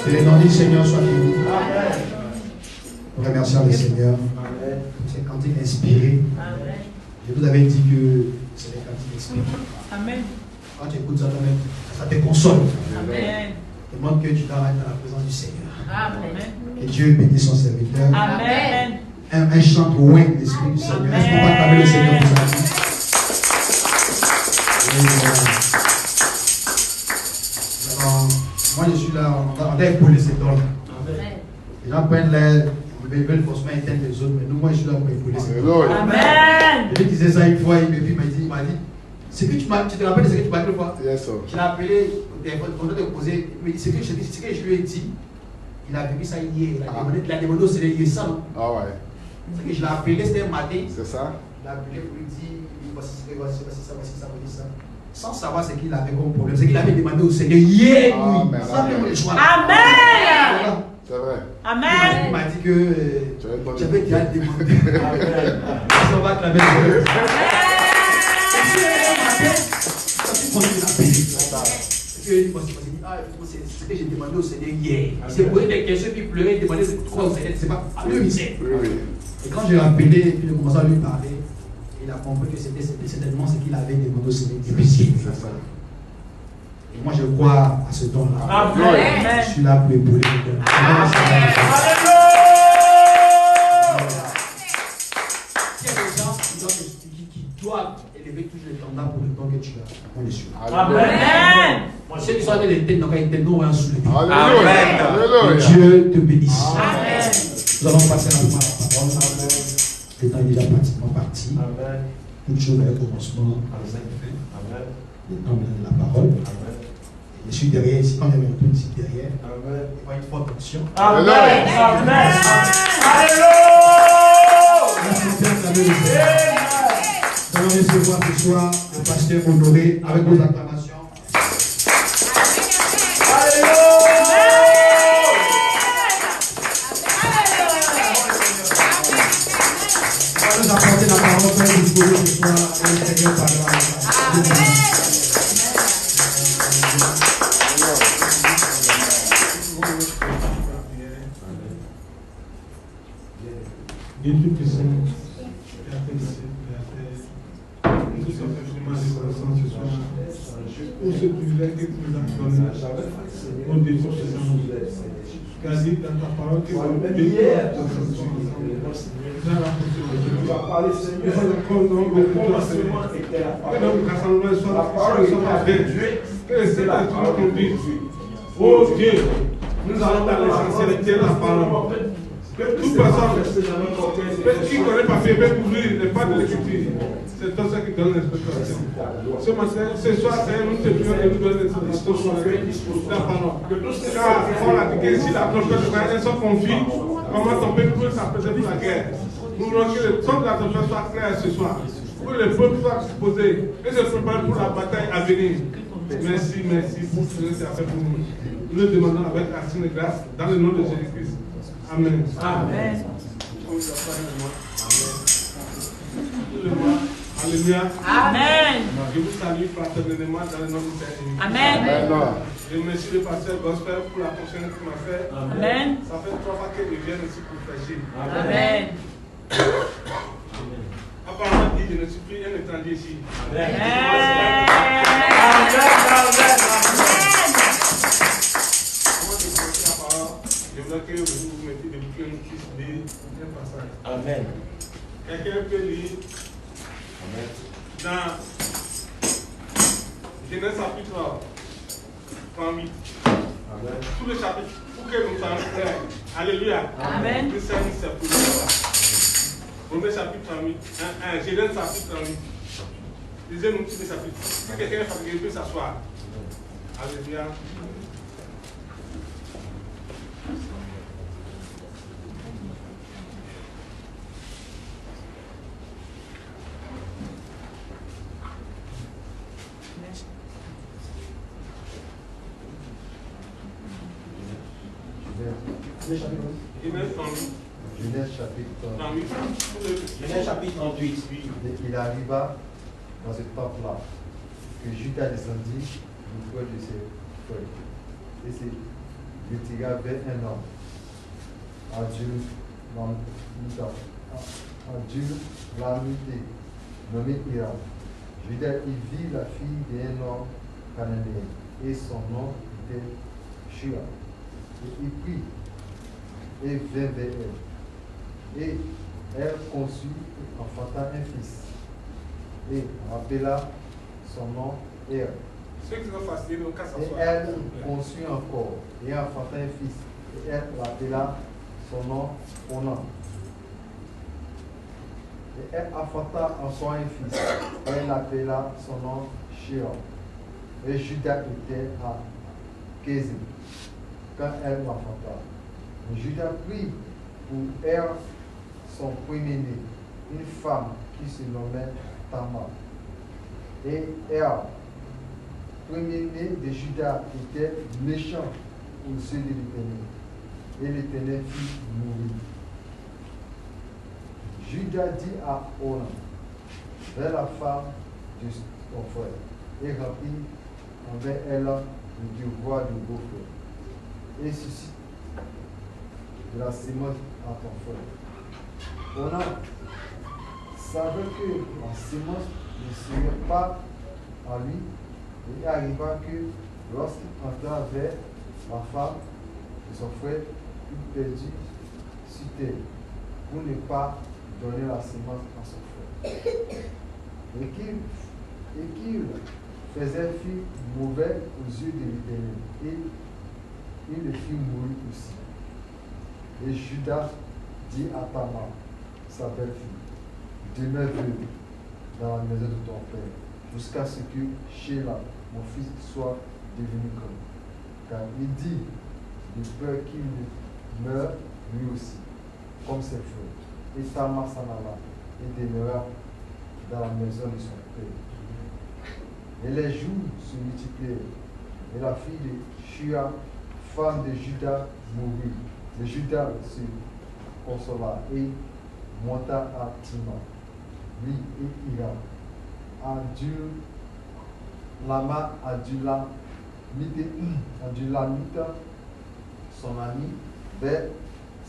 Que les noms du Seigneur soient bénis. Nous remercions le Seigneur pour ces cantiques inspirées. Je vous avais dit que c'est des cantiques inspirées. Amen. Quand tu écoutes ça, toi-même, ça te console. Amen. Demande que tu dois être dans la présence du Seigneur. Amen. Que Dieu bénisse son serviteur. Amen. Un chant loin de l'Esprit du Seigneur. Est-ce qu'on va acclamer le Seigneur pour ça? Moi je suis là, on a épaulé ces dons. Les gens prennent l'air, ils veulent forcément éteindre les autres, mais nous, moi je suis là pour épauler ces dons. Amen. Je lui disais ça une fois, il m'a dit, c'est que tu te rappelles de ce que tu m'as dit une fois? Yes, sir. Je l'ai appelé au téléphone, on doit te poser, il me dit, ce que je lui ai dit, il a vécu ça hier, il a demandé au Seigneur, il est ça, non? Ah ouais. C'est que je l'ai appelé, c'était un matin. C'est ça? Je l'ai appelé pour lui dire, voici ça. Sans savoir ce qu'il avait comme problème. C'est qu'il avait demandé au Seigneur hier, oui. Sans même le choix. Amen. C'est vrai. Amen. Il m'a dit que j'avais déjà demandé. On va acclamer le c'est ce que j'ai demandé au Seigneur hier. Il s'est posé des questions, puis pleurer, il demandait quoi au Seigneur. C'est pas le mystère. Et quand j'ai appelé, puis j'ai commencé à lui parler, il a compris que c'était certainement ce qu'il avait demandé au Seigneur depuis hier. Et moi je crois à ce don-là. Amen. Je suis là pour épauler le don. Alléluia. Il y a des gens qui doivent élever toujours les standards pour le don que tu as. On est sûr. Amen. Ceux qui sont en train d'éteindre, donc ils nous ont soulevé. Alléluia. Que Dieu te bénisse. Amen. Nous allons passer rapidement à la parole. Le temps est déjà pratiquement parti. Toute chose avec commencement à la fin. Le temps de la parole. Je suis derrière ici, quand il y avait un peu ici derrière. Il va y avoir une forte option. Amen. Amen. Alléluia. Nous allons recevoir ce soir le pasteur Honoré avec vos acclamations. On va nous apporter la parole pour disposer ce soir et le Seigneur parlera. Dieu Tout-Puissant, nous sommes infiniment reconnaissants ce soir pour ce privilège que tu nous as donné au défaut de nous. Tu as dit dans ta parole que nous bénissons aujourd'hui. Nous allons que notre rassemblement soit avec Dieu, que le Seigneur nous conduise. Oh Dieu, nous allons dans l'essentiel de la parole. Que toute personne qui connaît pas fait peut ouvrir les pas de l'écriture. C'est toi ça qui donne l'inspiration. Ce matin, ce soir, nous te prions de nous donner l'inspiration sur la parole. Car Paul a dit que si la trompette de un son conflit, comment ton peuple peut s'apaiser pour la guerre. Nous voulons que le son de la trompette soit clair ce soir. Pour que le peuple soit disposé et se prépare pour la bataille à venir. Merci pour ce que tu as fait pour nous. Nous le demandons avec action de grâce dans le nom de Jésus-Christ. Amen. Amen. Alléluia. Amen. Je vous salue fraternellement dans le nom du Père. Amen. Je remercie le pasteur Gospel pour la fonction qu'il m'a fait. Amen. Ça fait 3 fois que je viens ici pour prêcher. Amen. Apparemment, je ne suis plus un étranger ici. Amen. Je voudrais que vous vous mettiez de boucler une petite idée d'un passage. Amen. Quelqu'un peut lire dans Genèse chapitre 38. Amen. Tout le chapitre, pour que nous soyons clairs. Alléluia. Amen. Le Seigneur c'est pour nous. Romains chapitre 38. Genèse chapitre 38. Lisez-nous tout le chapitre. Si quelqu'un est fatigué, il peut s'asseoir. Alléluia. Genèse chapitre 38. Il arriva dans ce temple-là que Judas descendit du feu de ses feuilles et se retira vers un homme, Adullamité, nommé Hira. Judas y vit la fille d'un homme cananéen, et son nom était Shua. Et il prit et vint vers elle. Et elle conçut et enfanta un fils. Et appela son nom Er. Ceux qui sont fascinés, donc, qu'à Et s'asseoir. elle conçut encore et enfanta un fils. Et elle l'appela son nom Onan. Et elle enfanta encore un fils. Et elle l'appela son nom Sheol. Et Judas était à Kézib quand elle l'enfanta. Et Judas prit pour Er son premier-né, une femme qui se nommait Tamar. Et Er, premier-né de Judas, était méchant aux yeux de l'Éternel. Et l'Éternel fit mourir. Judas dit à Onan, vers la femme de ton frère, et remplit envers elle le devoir de beau-frère, et suscite de la sémence à ton frère. Onan savait que la sémence ne serait pas à lui, et il arriva que lorsqu'il entra vers la femme de son frère, il perdit sur terre pour ne pas donner la sémence à son frère. Et qu'il faisait fi mauvais aux yeux de l'Éternel, et il le fit mourir aussi. Et Judas dit à Tamar, sa belle-fille, demeure veuve dans la maison de ton père, jusqu'à ce que Sheila, mon fils, soit devenu grand. Car il dit, de peur qu'il ne meure lui aussi, comme ses frères. Et Tamar s'en alla et demeura dans la maison de son père. Et les jours se multiplièrent. Et la fille de Shua, femme de Judas, mourut. Et Judas se consola et monta à Tima, lui et Hira. Adullamite, son ami, vers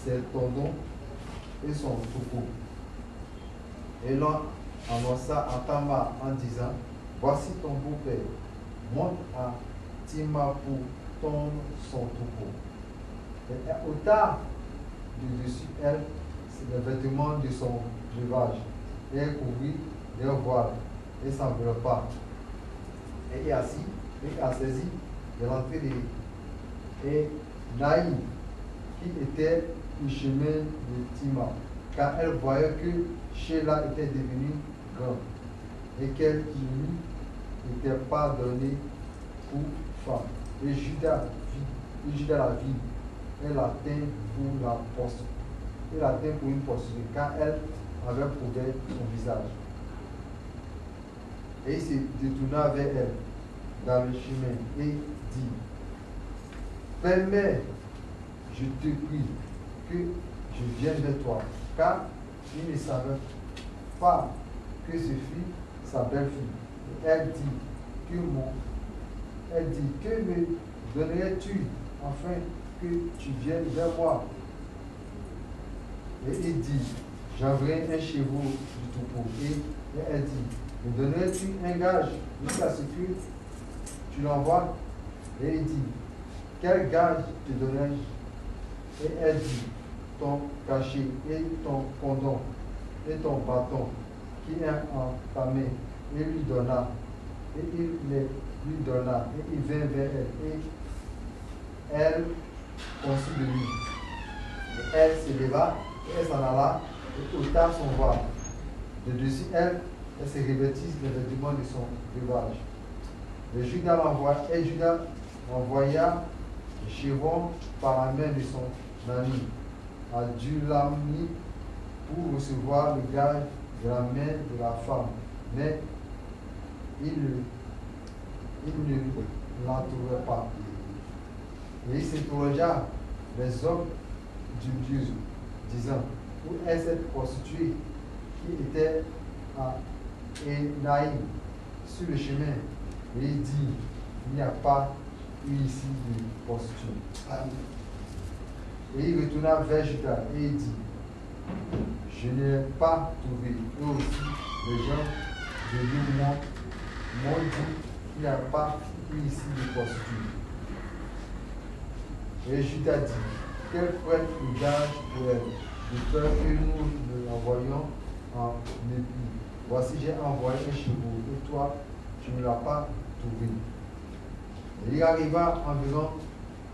ses tendons et son troupeau. Et l'on annonça à Tamar en disant, voici ton beau-père, monte à Tima pour tondre son troupeau. Et elle ôta de dessus elle les vêtements de son breuvage, et elle couvrit d'un voile et s'enveloppa. Et assis, et a saisi de l'entrée de Naïm, qui était le chemin de Tima, car elle voyait que Sheila était devenue grande et qu'elle ne lui était pas donnée pour femme. Et Judas la vit, elle la tint pour une prostituée, car elle avait couvert son visage. Et il se détourna vers elle dans le chemin et dit, permets, je te prie, que je vienne vers toi, car il ne savait pas que ce fut sa belle-fille. Elle dit, que me donnerais-tu afin que tu viennes vers moi? Et il dit, j'enverrai un chevaux du troupeau. Et elle dit, me donnerais-tu un gage jusqu'à ce que tu l'envoies? Et il dit, quel gage te donnerai-je? Et elle dit, ton cachet et ton pendant et ton bâton qui est en ta main. Et lui donna. Et il les lui donna. Et il vint vers elle. Et elle conçut de lui. Et elle se leva. Et elle s'en alla. Et ôta son voile. De dessus elle se revêtit les vêtements de son breuvage. Et Judas envoya le chevron par la main de son ami Adullamite pour recevoir le gage de la main de la femme. Mais il ne la trouvait pas. Et il s'interrogea les hommes du Dieu, disant, où est cette prostituée qui était à Enaïm sur le chemin? Et il dit, il n'y a pas ici de prostituée. Et il retourna vers Judas et il dit, je n'ai pas trouvé. Eux aussi, les gens de l'île m'ont dit, il n'y a pas ici de prostituée. Et Judas dit, qu'elle prenne le gage pour elle, de peur que nous ne l'envoyions en épée. Voici, j'ai envoyé un chevaux, et toi, tu ne l'as pas trouvé. Et il arriva environ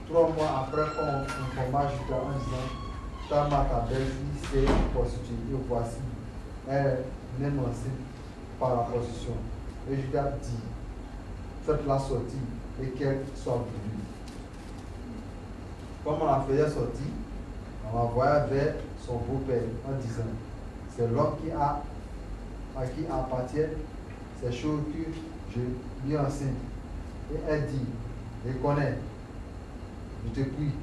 3 mois après qu'on informa Judas en disant, Tamar, ta belle-fille, s'est prostituée, et voici, elle est même enceinte par la prostitution. Et Judas dit, faites-la sortir et qu'elle soit brûlée. Comme on la faisait sortir, on l'envoya vers son beau-père en disant, c'est l'homme à qui appartient ces choses que je lui enseigne. Et elle dit, reconnais, je te prie,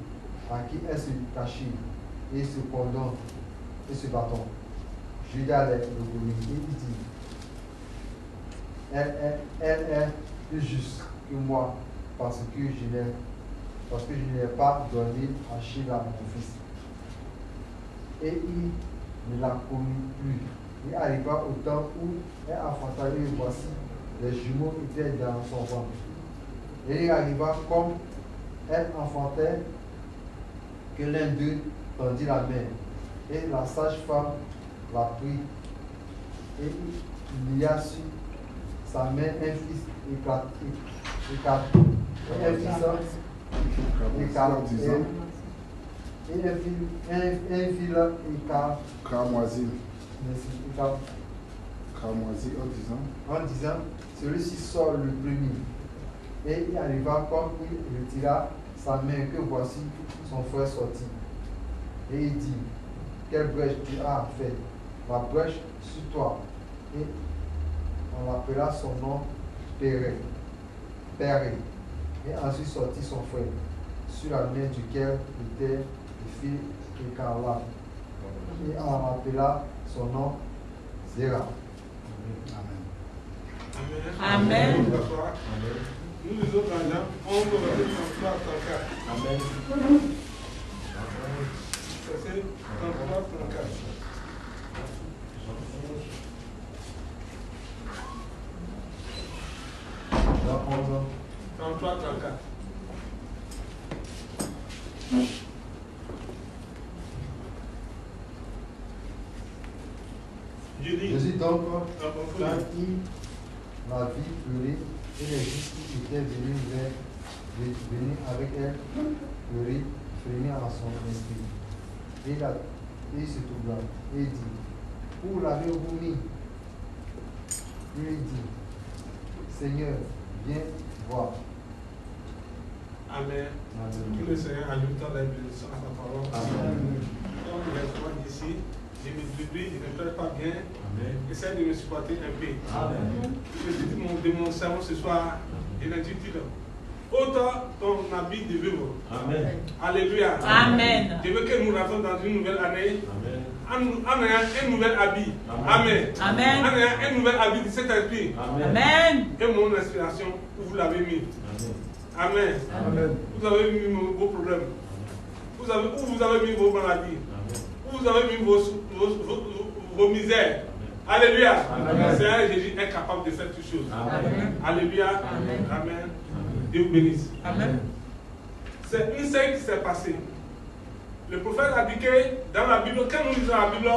à qui est ce cachet et ce cordon et ce bâton. Judas le communique et il dit, elle est plus juste que moi parce que je n'ai pas donné à Sheila mon fils. Et il ne la connut plus. Il arriva au temps où elle enfanta et voici, les jumeaux étaient dans son ventre. Et il arriva comme elle enfantait que l'un d'eux tendit la main. Et la sage-femme la prit. Et il y a sur sa main un fils écarté. En disant, celui-ci sort le premier. Et il arriva comme il retira sa main que voici son frère sortit. Et il dit, quelle brèche tu as fait? La brèche sur toi. Et on l'appela son nom Péré. Et ensuite sortit son frère, sur la main duquel était le fil écarlate. Et on l'appela son nom Zéra. Amen. Amen. Nous les autres agents, on peut regarder 33 à 34. Amen. C'est 33 à 34. Dans 11 ans. 33 à 34. Jésus donc, quand il la vit pleurer, et les justes qui étaient venus avec elle pleurer, frémir en son esprit. Et il se troubla et dit, où l'avez-vous mis? Il lui dit, Seigneur, viens voir. Amen. Amen. Que le Seigneur ajoute la bénédiction à sa parole. Amen. Comme il est souvent d'ici, je me débrouille, je ne fais pas bien. Amen. Essaye de me supporter un peu. Amen. Je te dis de mon sermon ce soir, je l'intitule Autant ton habit de vivre. Amen. Alléluia. Amen. Je veux que nous rentrons dans une nouvelle année Amen. en ayant un nouvel habit. Amen. Amen. En ayant un nouvel habit de cet esprit. Amen. Et mon inspiration, où vous l'avez mis. Amen. Amen. Vous avez mis vos problèmes. Où vous avez mis vos maladies. Où vous avez mis vos misères. Alléluia. Le Seigneur Jésus est capable de faire toutes choses. Amen. Alléluia. Amen. Amen. Dieu vous bénisse. Amen. C'est une scène qui s'est passée. Le prophète a dit que dans la Bible, quand nous lisons la Bible,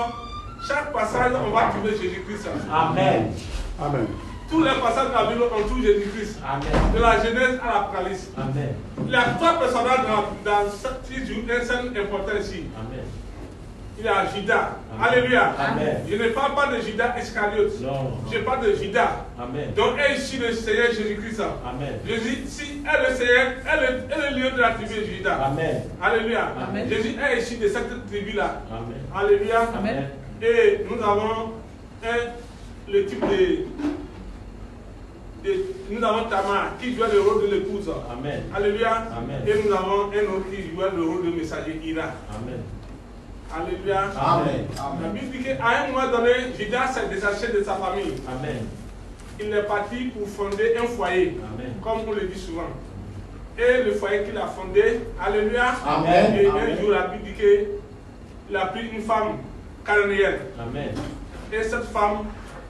chaque passage, on va trouver Jésus-Christ. Amen. Amen. Tous les passages de la Bible ont tout Jésus-Christ. Amen. De la Genèse à l'Apocalypse. Amen. Il y a 3 personnages dans cette scène importante ici. Amen. Il y a Judas. Amen. Alléluia. Amen. Je ne parle pas de Judas Iscariote. Non. Je parle de Judas. Amen. Donc, est ici le Seigneur Jésus-Christ. Amen. Jésus, si est le Seigneur, est le lieu de la tribu de Judas. Amen. Alléluia. Amen. Jésus est ici de cette tribu-là. Amen. Alléluia. Amen. Et nous avons le type nous avons Tamar qui jouait le rôle de l'épouse. Amen. Alléluia. Amen. Et nous avons un autre qui jouait le rôle de messager Ira. Amen. Alléluia. Amen. La Bible dit qu'à un moment donné, Judas s'est détaché de sa famille. Amen. Il est parti pour fonder un foyer, Amen. comme on le dit souvent. et le foyer qu'il a fondé. Alléluia. Amen. Et un jour, la Bible dit qu'il a pris une femme cananéenne. Amen. Et cette femme,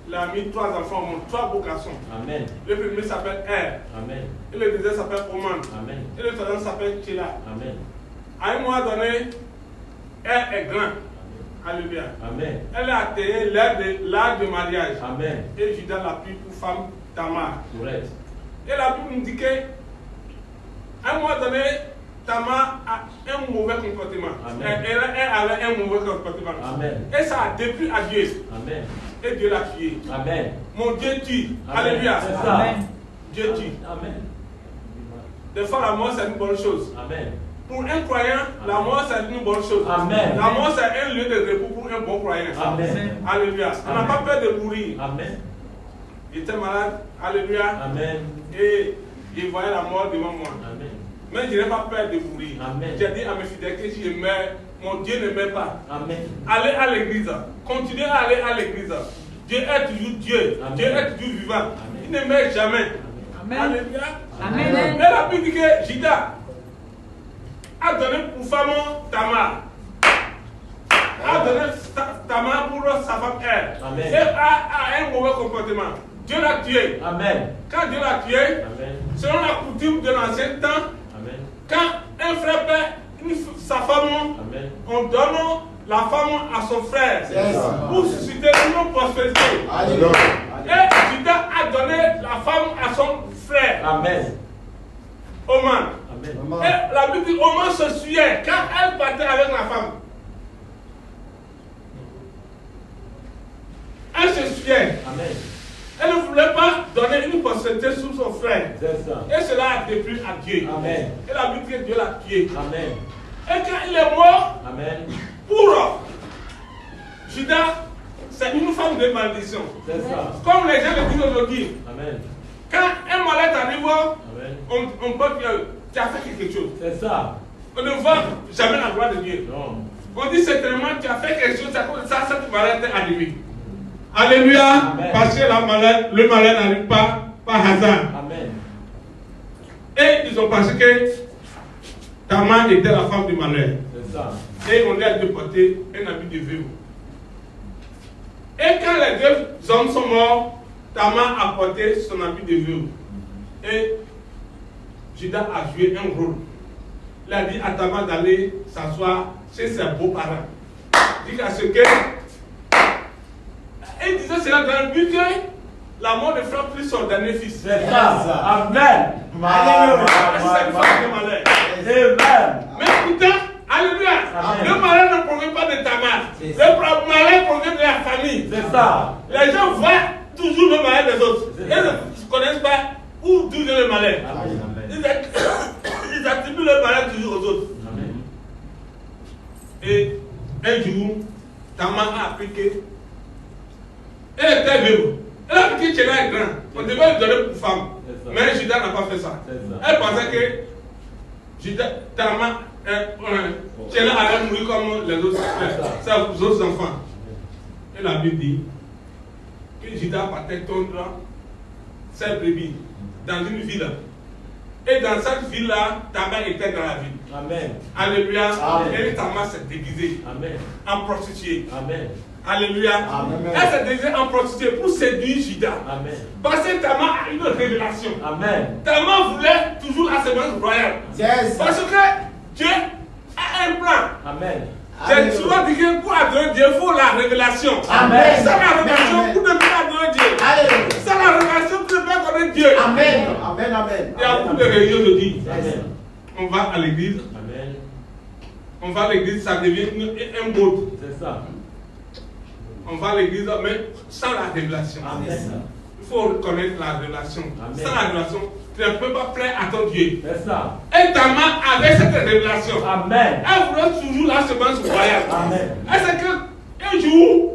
il a mis 3 enfants au monde, 3 beaux garçons. Amen. Le premier s'appelle Er. Amen. Et le deuxième s'appelle Oman. Amen. Et le troisième s'appelle Tchéla. Amen. À un moment donné, Er est grand. Alléluia. Amen. Elle a atteint l'âge de mariage. Amen. Et Judas l'a pris pour femme Tamar. Correct. Et la Bible nous dit qu'à un moment donné, Tamar a un mauvais comportement. Amen. Elle avait un mauvais comportement. Amen. Et ça a déplu à Dieu. Amen. Et Dieu l'a tué. Amen. Mon Dieu tue. Amen. Alléluia. C'est ça. Amen. Dieu tue. Amen. Des fois, la mort, c'est une bonne chose. Amen. Pour un croyant, la mort, c'est une bonne chose. Amen. La mort, c'est un lieu de repos pour un bon croyant. Amen. Alléluia. On n'a Amen. pas peur de mourir. Amen. Il était malade. Alléluia. Amen. Et il voyait la mort devant moi. Amen. Mais je n'ai pas peur de mourir. Amen. J'ai dit à mes fidèles que si je meurs, mon Dieu ne meurt pas. Amen. Allez à l'église. Continuez à aller à l'église. Dieu est toujours Dieu. Amen. Dieu est toujours vivant. Amen. Il ne meurt jamais. Amen. Alléluia. Amen. Et la Bible dit que Judas a donné pour femme Tamar. A donné Tamar pour sa femme Elle. Amen. Et a un mauvais comportement. Dieu l'a tué. Amen. Quand Dieu l'a tué, Amen. selon la coutume de l'ancien temps, Amen. quand un frère perd sa femme, Amen. on donne la femme à son frère Yes. pour susciter une prospérité. Alléluia. Et Judas a donné la femme à son frère, Amen. Oman. Amen. Et la Bible dit Oman se suyait quand elle partait avec la femme. Elle se suyait. Amen. Elle ne voulait pas donner une prospérité sur son frère. C'est ça. Et cela a déplu à Dieu. Amen. Et la Bible dit que Dieu l'a tué. Amen. Et quand il est mort, Amen. pour Judas, c'est une forme de malédiction. C'est ça. Comme les gens le disent aujourd'hui, Amen. quand un malheur arrive, Amen. on peut dire tu as fait quelque chose. C'est ça. On ne voit jamais la gloire de Dieu. Non. On dit certainement tu as fait quelque chose, c'est comme ça, cette malheur t'est arrivé. Alléluia. Amen. Parce que le malheur n'arrive pas par hasard. Amen. Et ils ont pensé que Tamar était la femme du malheur. C'est ça. Et on lui a déporté un habit de veuve. Et quand les deux hommes sont morts, Tamar a porté son habit de veuve. Et Judas a joué un rôle. Il a dit à Tamar d'aller s'asseoir chez ses beaux-parents. Il dit qu'à ce que. Et il disait cela dans le but que la mort de frère plus son dernier fils. C'est ça. Amen. Alléluia. C'est une femme de malheur. Amen. Mais pourtant, alléluia, Amen. le malheur ne provient pas de Tamar. Le malheur provient de la famille. C'est ça. Les gens voient toujours le malheur des autres. C'est Ils ça. ne connaissent pas où d'où vient le malheur. Amen. Ils attribuent le malheur toujours aux autres. Amen. Et un jour, Tamar a appris que elle était veuve. Elle a appris que Tchéla est grand. On devait lui donner pour femme. C'est ça. Mais Judas n'a pas fait ça. C'est ça. Elle pensait que Tamar, Tchéla allait mourir comme les autres frères, ses autres enfants. Et la Bible dit que Judas partait tondre ses brebis dans une ville. Et dans cette ville-là, Tamar était dans la ville. Amen. Alléluia. Amen. Et Tamar s'est déguisée Amen. en prostituée. Amen. Alléluia. Amen. Elle s'est déguisée en prostituée pour séduire Judas. Amen. Parce que Tamar a une révélation. Amen. Tamar voulait toujours la semence royale. Yes. Parce que Dieu a un plan. Amen. J'ai souvent dit que pour adorer Dieu, il faut la révélation. Amen. Sans la révélation, Amen. vous ne pouvez pas adorer Dieu. Alléluia. Sans la révélation, vous ne pouvez pas connaître Dieu. Amen. Amen. Amen. Il y a beaucoup de religions aujourd'hui. Amen. On va à l'église. Amen. On va à l'église, ça devient un mode. C'est ça. On va à l'église, mais sans la révélation. Amen. Il faut reconnaître la révélation. Amen. Sans la révélation, tu ne peux pas plaire à ton Dieu. C'est ça. Et Tamar avait cette révélation. Amen. Elle voulait toujours la semence royale. Amen. Et c'est qu'un jour,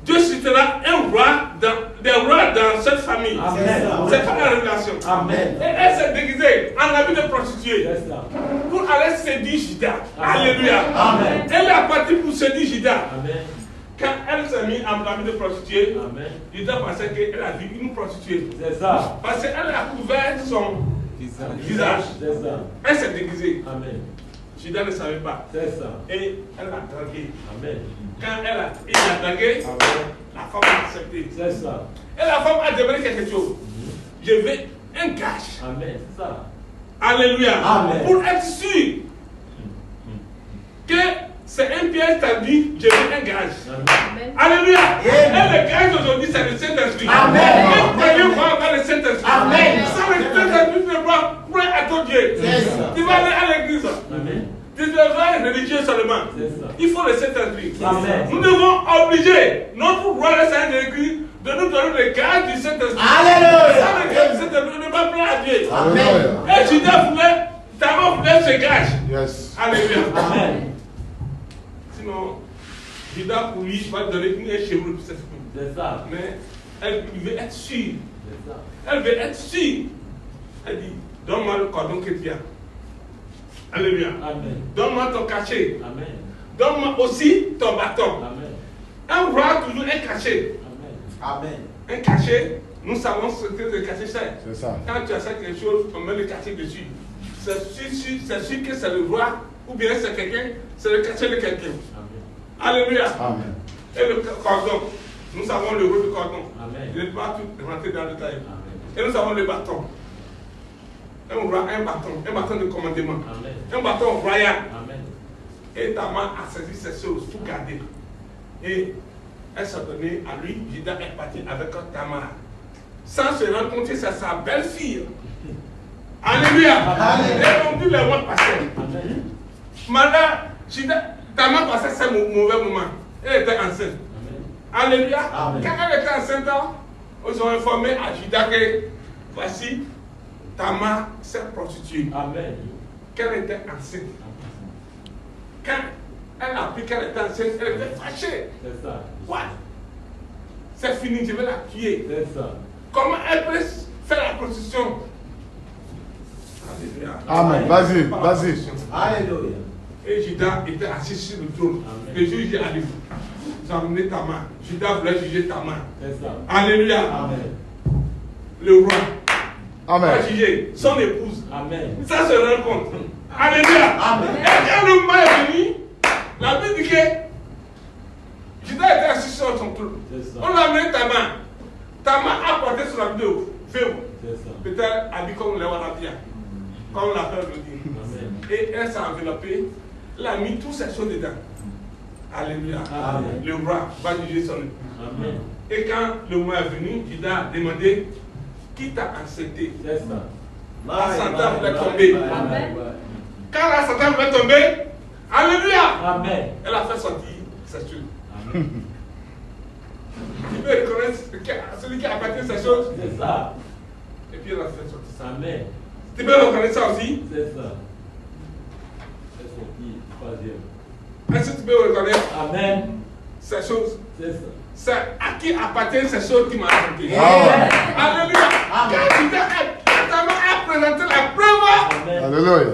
Dieu suscitera des rois dans cette famille. Amen. C'est ça la révélation. Amen. Et elle s'est déguisée en habit de prostituée C'est ça. pour aller séduire Judas. Amen. Alléluia. Amen. Elle est partie pour séduire Judas. Amen. Quand elle s'est mise en habit de prostituée, Amen. Judas pensait qu'elle a vu une prostituée. C'est ça. Parce qu'elle a couvert visage. C'est ça. Elle s'est déguisée. Amen. Judas ne savait pas. C'est ça. Et elle l'a dragué. Amen. Quand il l'a dragué, Amen. la femme a accepté. C'est ça. Et la femme a demandé quelque chose. Je veux un gage. Amen. C'est ça. Alléluia. Amen. Pour être sûr que c'est un piège tendu, je veux un gage. Amen. Alléluia. Amen. Et le gage aujourd'hui, c'est le Saint-Esprit. Amen. Et croyez pas avoir le Saint-Esprit. Amen. Sans le Saint-Esprit, tu ne peux pas croire à ton Dieu. C'est ça. Tu vas aller à l'église. Amen. Tu devrais être religieux seulement. C'est ça. Il faut le Saint-Esprit. Amen. Nous devons obliger notre roi le Saint-Esprit de nous donner le gage du Saint-Esprit. Alléluia. Sans le gage du Saint-Esprit, on ne va pas à Dieu. Amen. Et Judas voulait, Tamar voulait ce gage. Yes. Alléluia. Amen. Sinon, Judas pour lui va donner une cheveux pour cette femme. C'est ça. Mais elle veut être sûre. C'est ça. Elle veut être sûre. Elle dit, donne-moi le cordon que tu as. Alléluia. Amen. Donne-moi ton cachet. Amen. Donne-moi aussi ton bâton. Amen. Un roi toujours un cachet. Amen. Amen. Un cachet, nous savons ce que le cachet c'est. C'est ça. Quand tu achètes quelque chose, on met le cachet dessus. C'est sûr que c'est le roi ou bien c'est quelqu'un, c'est le cachet de quelqu'un. Amen. Alléluia. Amen. Et le cordon, nous savons le rôle du cordon. Amen. Je ne vais pas tout rentrer dans le détail. Amen. Et nous avons le bâton. Un bâton de commandement. Amen. Un bâton royal. Amen. Et Tamar a saisi ces choses, tout gardé. Et elle s'est donnée à lui, Judas est parti avec Tamar. Sans se rendre compte que c'est sa belle-fille. Alléluia. Amen. Et on dit le mois passé. Amen. Maintenant, Tamar passait ses mauvais moments. Elle était enceinte. Amen. Alléluia. Amen. Quand elle était enceinte, ils ont informé à Judas que voici, Tamar s'est prostituée. Amen. Qu'elle était enceinte. Quand elle a appris qu'elle était enceinte, elle était fâchée. C'est ça. Quoi? C'est fini, je vais la tuer. C'est ça. Comment elle peut faire la prostitution? Alléluia. Amen. Vas-y, Par la vas-y. prostitution. Alléluia. Et Judas était assis sur le trône. Amen. Le juge a dit, ils ont amené Tamar. Judas voulait juger Tamar. C'est ça. Alléluia. Amen. Le roi Amen. va juger son épouse. Amen. Ça se rend compte. Alléluia. Amen. Et quand le moment est venu, la Bible dit que Judas était assis sur son trône. C'est ça. On l'a amené Tamar. Tamar a porté sur la vidéo. C'est ça. Peut-être habillé comme les Warabia. Comme la peur le dit. Amen. Et elle s'est enveloppée. Elle a mis toutes ces choses dedans. Alléluia. Amen. Le roi va juger son épouse. Amen. Et quand le moment est venu, Judas a demandé qui t'a enceinté. C'est ça. La sentence voulait tomber. Amen. Quand la sentence voulait tomber, Alléluia. Amen. Elle a fait sortir ces choses. Amen. Tu peux reconnaître celui qui a appartenu ces choses. C'est ça. Et puis elle a fait sortir ça. Amen. Tu peux reconnaître ça aussi. C'est ça. C'est sorti. Troisième. Est-ce que tu peux reconnaître Amen. ces choses? C'est ça. C'est à qui appartiennent ces choses qui m'ont raconté. Amen. Alléluia. Amen. Quand Judas a présenté la preuve, Amen. Alléluia.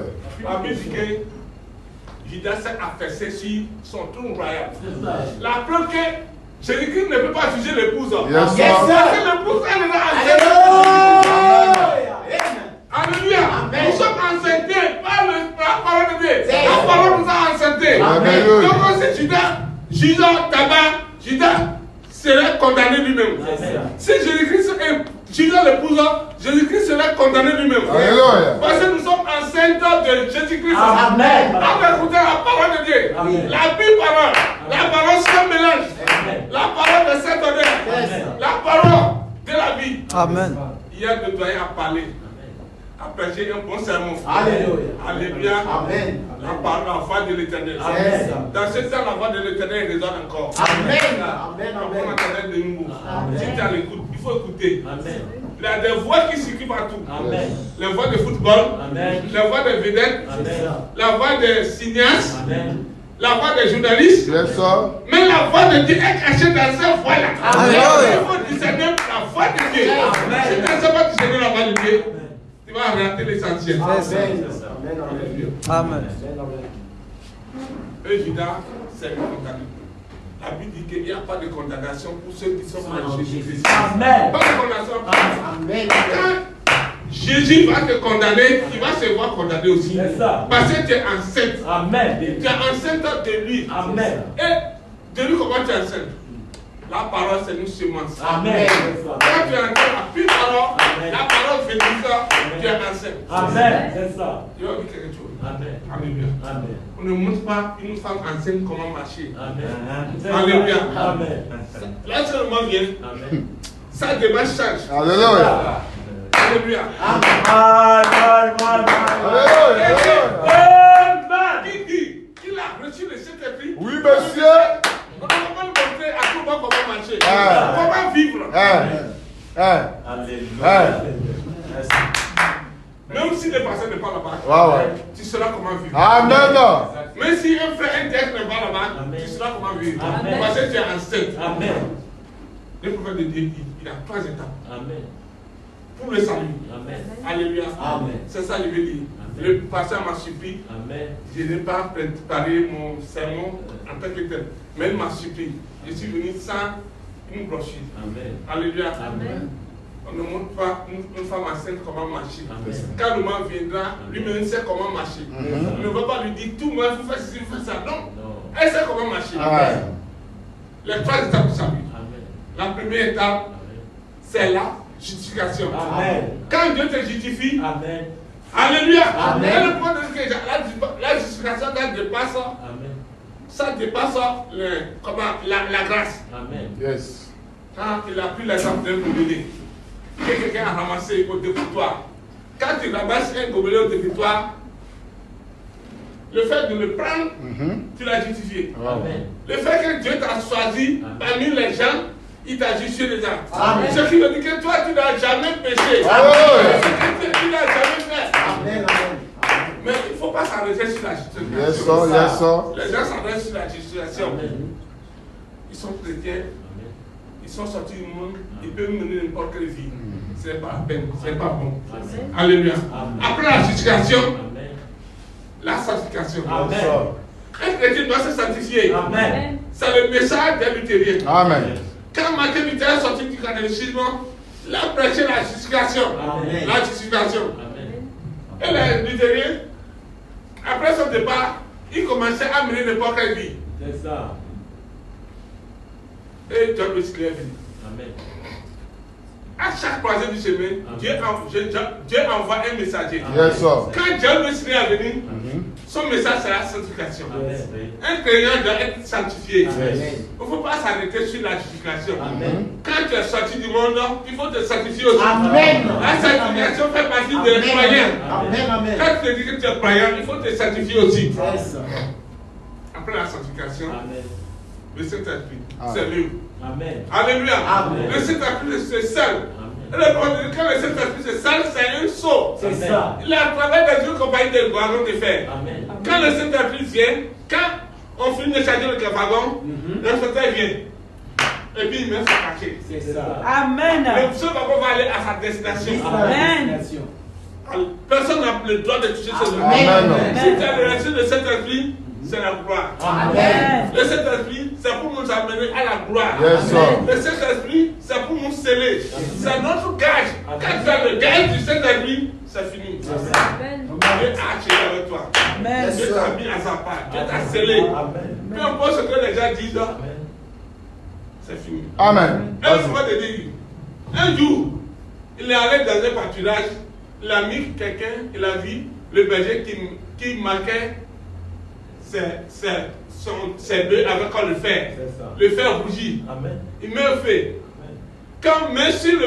la Bible dit que Judas s'est affaissé sur son trône royal. C'est ça. La preuve que Jésus-Christ ne peut pas juger l'épouse. Yes, sir. Parce que l'épouse, elle est là. Alléluia. Amen. Nous sommes enceintés par la parole de Dieu. C'est La parole nous a enceintés. Amen. Donc si Judas juge tabac, Judas serait condamné lui-même. Amen. Si Jésus-Christ jugeait l'épouse, Jésus-Christ serait condamné lui-même. Alléluia. Parce que nous sommes enceintes de Jésus-Christ. Amen. On va écouter la parole de Dieu. Amen. La Bible parole. La parole c'est un mélange. Amen. La parole de Saint-Honneur. Amen. La parole de la vie. Amen. Hier, le doyen a parlé, a prêché un bon sermon. Alléluia. Alléluia. Amen. La parole, la voix de l'éternel. Amen. Dans ce temps, la voix de l'éternel résonne encore. Amen. Amen. On Amen. entendait de nouveau. Amen. Si tu es à l'écoute, il faut écouter. Amen. Il y a des voix qui circulent partout. Amen. Les voix de football, Amen. les voix des vedettes, Amen. la voix des cinéastes, Amen. la voix des journalistes. Yes, sir. Mais la voix de Dieu est cachée dans cette voix-là. Amen. Il faut discerner la voix de Dieu. Amen. Si tu ne sais pas discerner la voix de Dieu, tu vas rater l'essentiel. Amen. Amen. Et Judas, c'est le condamné. La Bible dit qu'il n'y a pas de condamnation pour ceux qui sont en Jésus-Christ. Amen. Pas de condamnation. Amen. Quand Jésus va te condamner, il va se voir condamné aussi. C'est ça. Parce que tu es enceinte. Amen. Tu es enceinte de lui. Amen. Et de lui, comment tu es enceinte? La parole, c'est une semence. Amen. Quand tu es enceinte, la plus parole, Amen. la parole fait tout ça, tu es enceinte. Amen. C'est ça. Je vais vous dire quelque chose. Amen. Alléluia. Amen. On ne montre pas une femme enceinte comment marcher. Amen. Alléluia. Amen. Là seulement vient, Amen. sa démarche change. Alléluia. Alléluia. Qui dit qu'il a reçu le Saint-Esprit? Oui, monsieur. On ne va pas lui montrer à tout le monde comment marcher. Ah. Comment vivre. Alléluia. Même si les personnes ne parlent pas, Ouais, ouais. tu sauras comment vivre. Amen. Même si un frère, un texte ne parle pas, Amen. tu sauras comment vivre. Amen. Parce que tu es enceinte. Amen. Le prophète de Dieu, il a 3 étapes Amen. pour le salut. Amen. Alléluia. Amen. C'est ça, je veux dire. Amen. Le pasteur m'a supplié. Amen. Je n'ai pas préparé mon sermon en tant que tel. Mais il m'a supplié. Je suis venu sans une brochure. Amen. Alléluia. Amen. On ne montre pas une femme enceinte comment marcher. Amen. Quand le moment viendra, lui-même sait comment marcher. On ne va pas lui dire tout le monde, il faut faire ceci, il faut faire ça. Non. Non. Elle sait comment marcher. Amen. Les 3 étapes du salut. Amen. La première étape, Amen. c'est la justification. Amen. Quand Dieu te justifie, Amen. alléluia. Amen. Et le point de vue que la justification, ça dépasse la grâce. Amen. Yes. Quand il a pris l'exemple d'un gobelet, que quelqu'un a ramassé au dépotoir. Quand tu ramasses un gobelet au dépotoir, le fait de le prendre, tu l'as justifié. Amen. Le fait que Dieu t'a choisi parmi les gens, il t'a justifié les gens. Amen. Ce qui veut dire que toi, tu n'as jamais péché. Amen. Tu n'as jamais fait. Amen. Mais il ne faut pas s'arrêter sur la justification. Yes, sir. Yes, sir. Les gens s'arrêtent sur la justification. Amen. Ils sont chrétiens, ils sont sortis du monde, ils peuvent mener n'importe quelle vie. C'est pas la peine, c'est pas bon. Amen. Alléluia. Amen. Après la justification, Amen. la sanctification. Amen. Un chrétien doit se sanctifier. Amen. C'est le message des luthériens. Amen. Quand Martin Luther est sorti du catholicisme, il a prêché la justification. Amen. La justification. Amen. Et les luthériens, après son départ, ils commençaient à mener n'importe quelle vie. C'est ça. Et John Wesley est venu. Amen. À chaque croisée du chemin, Dieu envoie un messager. Yes, sir. Quand John Wesley est venu, son message c'est la sanctification. Amen. Un croyant doit être sanctifié. Amen. Il ne faut pas s'arrêter sur la justification. Amen. Quand tu es sorti du monde, il faut te sanctifier aussi. Amen. La sanctification fait partie des croyants. Amen. Amen. Quand tu te dis que tu es croyant, il faut te sanctifier aussi. Yes. Après la sanctification, Amen. le Saint-Esprit, Amen. c'est lui. Amen. Alléluia. Amen. Le Saint-Esprit, c'est seul. Et Amen. le problème, quand le Saint-Esprit, c'est seul, c'est un sceau. C'est ça. Il est à travers des yeux compagnie de wagon de fer. Amen. Quand le Saint-Esprit vient, quand on finit de charger le wagon, le Saint-Esprit vient. Et puis il met son cachet. C'est ça. Amen. Ce wagon va aller à sa destination. Amen. Personne n'a le droit de toucher ce wagon. Amen. Si tu as le reçu de Saint-Esprit, c'est la gloire. Amen. Le Saint-Esprit, c'est pour nous amener à la gloire. Yes, sir. Le Saint-Esprit, c'est pour nous sceller. C'est notre gage. Quand tu as le gage du Saint-Esprit, c'est fini. Dieu a acheté avec toi. Amen. Dieu t'a mis à sa part. Dieu t'a scellé. Amen. Peu importe ce que les gens disent, Amen. c'est fini. Amen. Un jour, de dire, un jour, il est allé dans un pâturage, il a mis quelqu'un, il a vu le berger qui marquait ses bœufs avec quoi le fer. C'est ça. Le fer rougit. Amen. Il met un feu. Quand même sur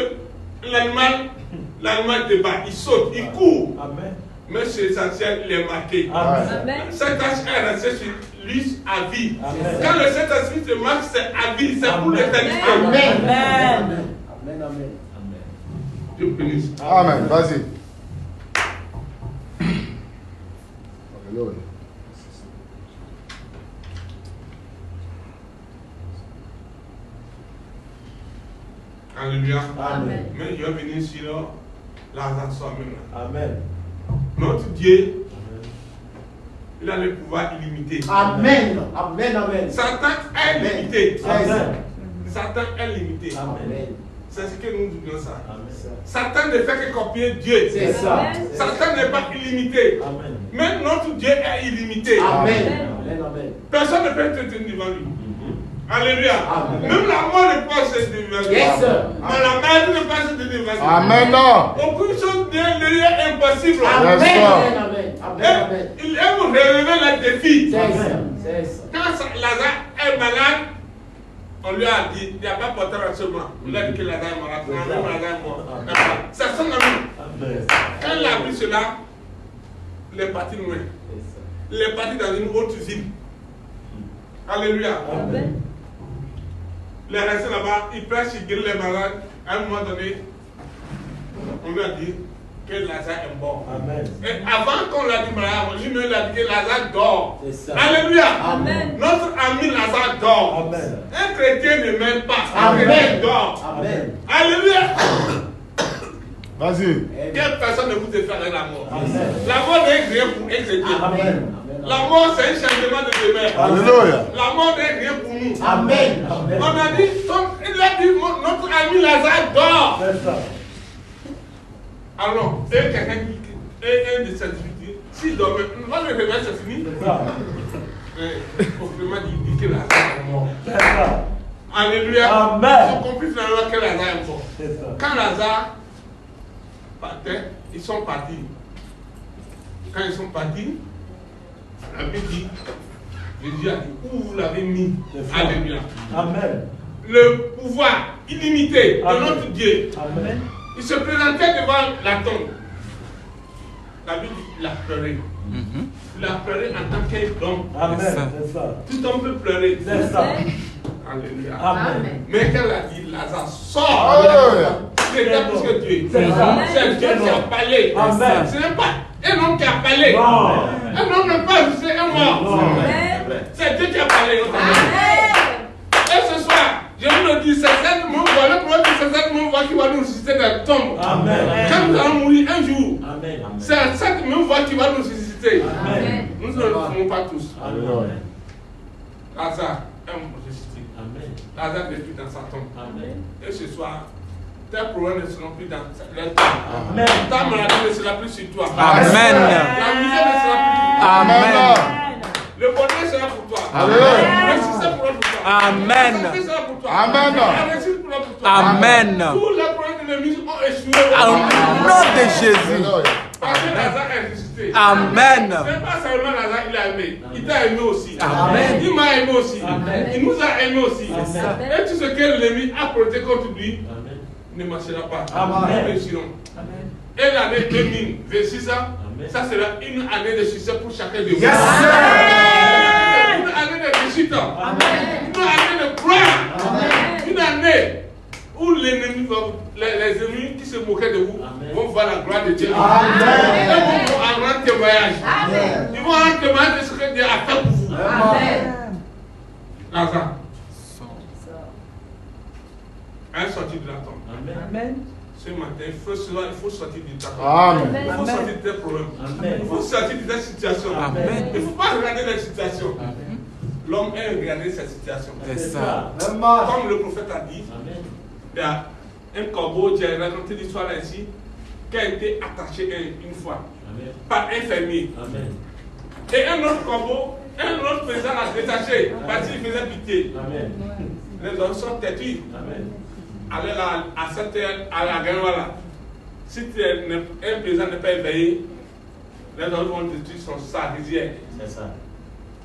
l'animal débat, il saute, il court. Amen. Mais c'est l'essentiel, il est marqué. Amen. Cette tâche est restée sur lui à vie. Amen. Quand le Saint-Esprit te marque, c'est à vie, c'est pour Amen. l'éternité. Amen. Amen. Amen. Dieu bénisse. Amen. Vas-y. Alléluia. Alléluia. Amen. Mais je vais venir sur l'argent soi-même. Amen. Notre Dieu, il a le pouvoir illimité. Amen. Amen. Amen. Satan est limité. Amen. Satan est limité. Amen. C'est ce que nous disons ça. Satan ne fait que copier Dieu. C'est ça. Satan n'est pas illimité. Amen. Même notre Dieu est illimité. Amen. Amen. Personne ne peut être devant lui. Alléluia. Amen. Même la mort ne peut être devant lui. Yes, sir. Mais la maladie ne peut être devant lui. Amen. Aucune chose de lui est impossible. Amen. Yes, sir. Amen. Amen. Il aime vous relever les défis. C'est ça. C'est ça. Quand Lazare est malade, on lui a dit, il n'y a pas porté rassemblement. Il a dit que Lazare est malade. Lazare est mort. C'est son ami. Quand il a vu cela, il est parti loin. Il est parti dans une autre ville. Alléluia. Amen. Il est resté là-bas, il prêche, il guérit les malades. À un moment donné, on lui a dit que Lazare est mort. Amen. Et avant qu'on l'a dit malade, lui-même il a dit que Lazare dort. C'est ça. Alléluia. Amen. Notre ami Lazare dort. Amen. Un chrétien ne meurt pas. Un Amen. chrétien dort. Amen. Alléluia. Vas-y. Quelle personne ne vous défendrait la mort? Amen. La mort n'est rien pour un chrétien. Amen. La mort, c'est un changement de demeure. Alléluia. La mort n'est rien pour nous. Amen. On a dit, il a dit, notre ami Lazare dort. C'est ça. Alors, et quelqu'un qui est un de ses difficultés, s'il dormait, moi le réveil c'est fini. C'est ça. Complètement dit que Lazare est mort. C'est ça. Alléluia. Amen. Ils ont compris finalement que Lazare est mort. C'est ça. Quand Lazare partait, ils sont partis. Quand ils sont partis, la Bible dit, Jésus a dit, où vous l'avez mis? Alléluia. Amen. Le pouvoir illimité de Amen. notre Dieu. Amen. Il se présentait devant la tombe. La Bible dit qu'il a pleuré. Il a pleuré en tant qu'homme. Amen. C'est ça. Tout homme peut pleurer. C'est ça. Alléluia. Amen. Mais quand elle a dit, Lazare sort. Alléluia. C'est plus que Dieu. C'est ça. C'est Dieu qui a parlé. Amen. Ce n'est pas un homme qui a parlé. Non. Un homme n'est pas juste un mort. Non. C'est Dieu qui a parlé. Et ce soir, je vous le dis, c'est cette même voix, le problème c'est cette même voix qui va nous ressusciter de la tombe. Amen. Quand nous allons mourir un jour, Amen. c'est cette même voix qui va nous ressusciter. Amen. Nous ne le ferons pas tous. Amen. Lazare est ressuscité. Amen. Lazare n'est plus dans sa tombe. Amen. Et ce soir, tes problèmes ne seront plus dans leur tombe. Amen. Ta maladie ne sera plus sur toi. Amen. La misère ne sera plus sur toi. Amen. Le bonheur sera pour toi. Alléluia. Le succès pour toi. Amen. La santé sera pour toi. Amen. La réussite pour toi. Amen. Tous les problèmes de l'ennemi ont échoué. Au nom de Jésus. Alléluia. Parce que Lazare est ressuscité. Amen. Ce n'est pas seulement Lazare, il a aimé. Il t'a aimé aussi. Amen. Il m'a aimé aussi. Amen. Il nous a aimé aussi. Amen. Et tout ce que l'ennemi a projeté contre lui Amen. ne marchera pas. Amen. Nous réussirons. Amen. Et l'année 2026, ça sera une année de succès pour chacun de vous. Yes, sir. Une année de réussite. Amen. Une année de gloire. Amen. Une année où l'ennemi les ennemis qui se moquaient de vous Amen. vont voir la gloire de Dieu. Amen. Ils vont en rendre témoignage. Amen. Ils vont rendre témoignage de ce que Dieu a fait pour vous. Amen. Lazare, elle est sortie de la tombe. Amen. Ce matin, il faut sortir de ta tombe. Amen. Il faut sortir de tes problèmes. Amen. Il faut sortir de ta situation. Amen. Il ne faut pas regarder la situation. L'homme aime regarder sa situation. C'est ça. Comme le prophète a dit, Amen. il y a un corbeau, j'ai raconté l'histoire ici, qui a été attaché une fois Amen. par un fermier. Amen. Et un autre corbeau, un autre paysan l'a détaché parce qu'il faisait pitié. Amen. Les hommes sont têtus. Amen. Allez là, à cette heure, à la guerre, voilà. Si un paysan n'est pas éveillé, les hommes vont détruire sa rizière. C'est ça.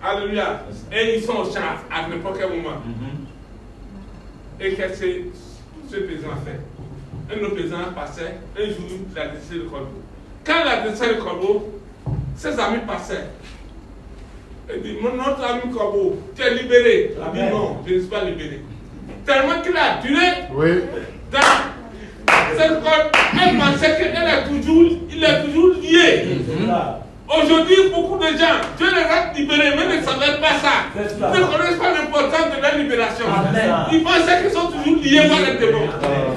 Alléluia. Et ils sont au champ à n'importe quel moment. Et qu'est-ce que ce paysan a fait? Un autre paysan passait, un jour, il a détaché le corbeau. Quand il a détaché le corbeau, ses amis passaient. Il dit, notre ami corbeau, tu es libéré. Il dit, non, je ne suis pas libéré. Tellement qu'il a duré. Oui. Cette corde, elle pensait qu'il est toujours lié. Aujourd'hui, beaucoup de gens, Dieu les a libérés, mais ne savaient pas ça. Ils ne connaissent pas l'importance de la libération. Amen. Ils pensaient qu'ils sont toujours liés par les démons.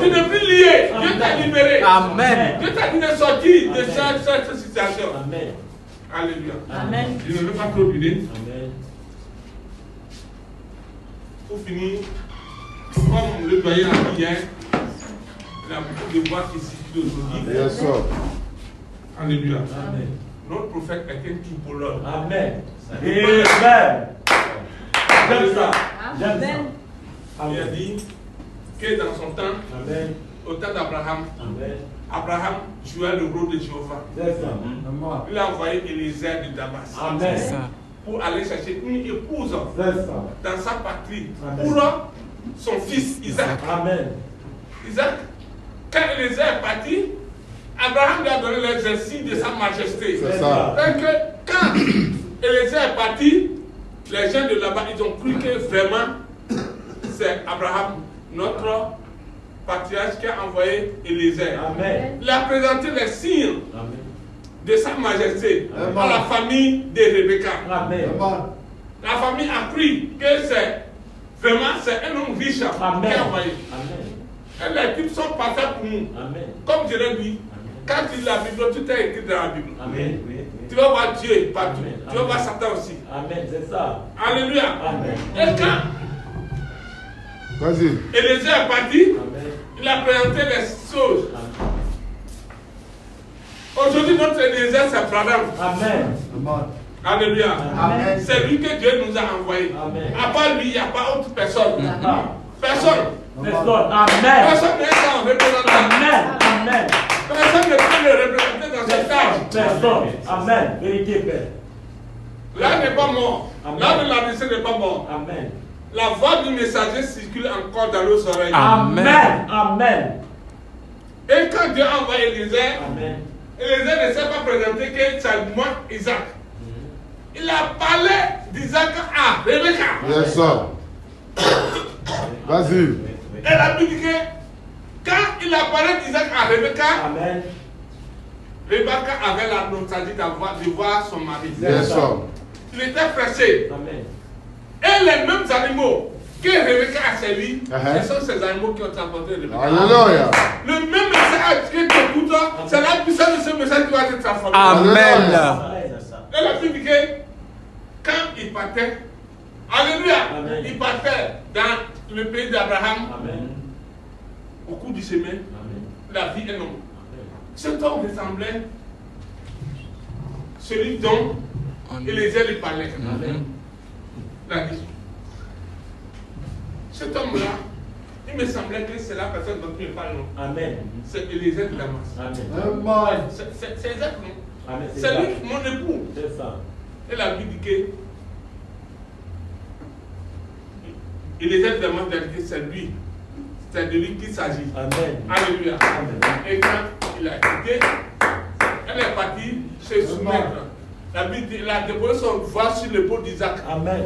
Tu n'es plus lié. Dieu t'a libéré. Amen. Dieu t'a dit de sortir de cette situation. Amen. Alléluia. Amen. Je ne veux pas trop durer. Amen. Pour finir, comme le doyen a dit hier, Il y a beaucoup de voix qui circulent aujourd'hui. Yes, sir. Alléluia. Amen. Notre prophète est un typologue. Amen. Amen. J'aime ça. J'aime ça. Il a dit que dans son temps, Amen. au temps d'Abraham, Amen. Abraham jouait le rôle de Jéhovah. C'est ça. Il a envoyé Élisée de Damas Amen. pour aller chercher une épouse C'est ça. dans sa patrie Amen. pour son fils Isaac. Amen. Isaac, quand Élisée est parti, Abraham lui a donné l'exercice de sa majesté. C'est ça. Parce que quand Élisée est parti, les gens de là-bas, ils ont cru que vraiment c'est Abraham, notre patriarche, qui a envoyé Élisée. Amen. Il a présenté les signes Amen. de sa majesté Amen. à la famille de Rebecca. Amen. La famille a cru que c'est vraiment c'est un homme riche qui a envoyé. Amen. Et les types sont parfaits pour nous. Amen. Comme je l'ai dit, quand tu lis la Bible, tout est écrit dans la Bible. Amen. Oui, Tu oui. vas voir Dieu partout. Amen. Tu vas voir Satan aussi. Amen. C'est ça. Alléluia. Amen. Et quand Vas-y. Élisée est parti, Amen. il a présenté les choses. Amen. Aujourd'hui, notre Élisée, c'est Branham. Amen. Alléluia. Amen. C'est lui que Dieu nous a envoyé. Amen. À part lui, il n'y a pas autre personne. Ah. Personne. Personne. Amen. Personne n'est un représentant. Amen. Amen. Personne ne peut le représenter dans cette âge. Personne. Amen. Vérité, Père. Là n'est pas mort. Amen. Là de la n'est pas mort. Amen. La voix du messager circule encore dans nos oreilles. Amen. Amen. Et quand Dieu a envoyé Élisée, Amen. Élisée ne s'est pas présenté que c'est moi, Isaac. Il a parlé d'Isaac à Rebecca. Yes, sir. Vas-y. Et la Bible dit que quand il a parlé d'Isaac à Rebecca, Amen. Rebecca avait la nostalgie de voir son mari. Yes, sir. Il était pressé. Amen. Et les mêmes animaux que Rebecca a servi, Uh-huh. ce sont ces animaux qui ont transporté Rebecca. Alléluia. Le même message que tu écoutes, c'est la puissance de ce message qui va te transformer. Amen. Et la Bible dit que quand il partait, alléluia, Amen. il partait dans le pays d'Abraham, Amen. au cours du chemin, Amen. la vie est longue. Cet homme ressemblait celui dont Élisée lui parlait. Amen. La vie. Cet homme-là, il me semblait que c'est la personne dont il parle. Non. Amen. C'est Élisée de Damas. Amen. C'est Isaac, non? Amen. C'est lui, mon époux. C'est ça. Et la Bible dit que Élisée de Damas a dit que c'est lui. C'est de lui qu'il s'agit. Amen. Alléluia. Amen. Et quand il a quitté, elle est partie se soumettre. La Bible dit qu'il a déposé son voix sur l'épaule d'Isaac. Amen.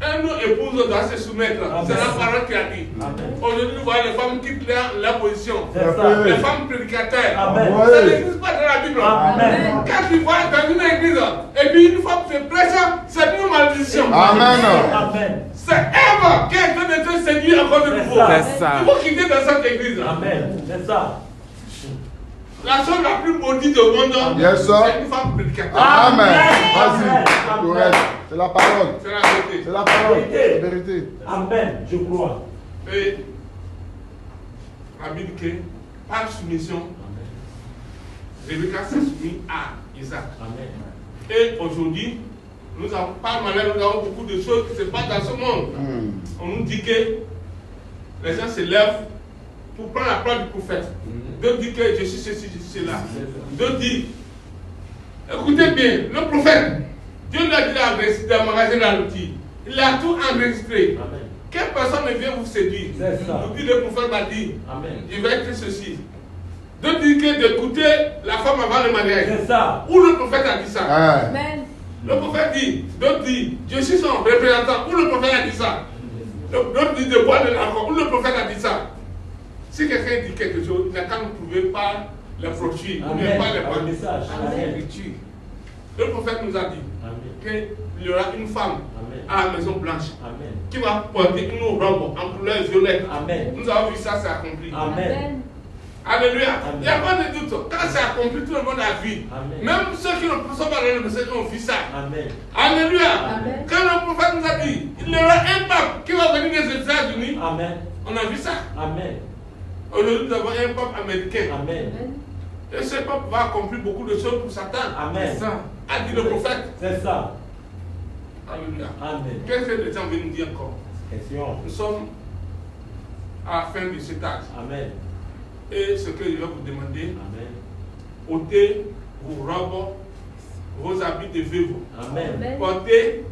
Un épouse doit se soumettre. Amen. C'est la parole qui a dit. Amen. Aujourd'hui, nous voyons les femmes quittent leur position. C'est ça. Les femmes prédicateurs. Amen. Ça n'existe pas dans la Bible. Amen. Quand tu vois dans une église, et puis une femme se presse, c'est une malédiction. Amen. Amen. C'est Ève qui est en train de te séduire encore de nouveau. C'est ça. Il faut quitter dans cette église. Amen. C'est ça. La chose la plus maudite au monde, Yes, sir. c'est une femme prédicateur. Amen. Amen. Vas-y. Correct. C'est la parole. C'est la vérité. C'est la parole. Vérité. La vérité. Amen. Je crois. Et la Bible dit que par soumission, Rebecca s'est soumise à Isaac. Amen. Et aujourd'hui, nous avons pas malheur, nous avons beaucoup de choses qui se passent dans ce monde. On nous dit que les gens se lèvent pour prendre la parole du prophète. D'autres disent que je suis ceci, je suis cela. D'autres disent, écoutez bien, le prophète, Dieu lui a dit d'emmagasiner la l'outil. Il a tout enregistré. Amen. Quelle personne ne vient vous séduire? C'est ça. Depuis le prophète m'a dit, Amen. je vais être ceci. D'autres disent que d'écouter la femme avant le mariage. C'est ça. Où le prophète a dit ça? Amen. Le prophète dit, d'autres disent, je suis son représentant. Où le prophète a dit ça? D'autres disent de boire de l'alcool. Où le prophète a dit ça? Si quelqu'un dit quelque chose, il n'a qu'à nous prouver par les brochures, ou bien Amen. par les Par le paroles. message. Amen. L'écriture. Le prophète nous a dit Amen. qu'il y aura une femme Amen. à la maison blanche Amen. qui va porter une robe en couleur violette. Amen. Nous avons vu ça, c'est accompli. Amen. Alléluia. Amen. Il n'y a pas de doute. Quand c'est accompli, tout le monde a vu. Amen. Même ceux qui ne sont pas dans le message ont vu ça. Amen. Alléluia. Amen. Quand le prophète nous a dit, il y aura un pape qui va venir des États-Unis, Amen. on a vu ça. Amen. Aujourd'hui, nous avons un peuple américain. Amen. Et ce peuple va accomplir beaucoup de choses pour Satan. Amen. A dit le prophète. C'est ça. Alléluia. Amen. Qu'est-ce que les gens veulent nous dire encore? Question. Nous sommes à la fin de cet âge. Amen. Et ce que je vais vous demander, Amen. ôtez vos robes, vos habits de veuve. Amen. Portez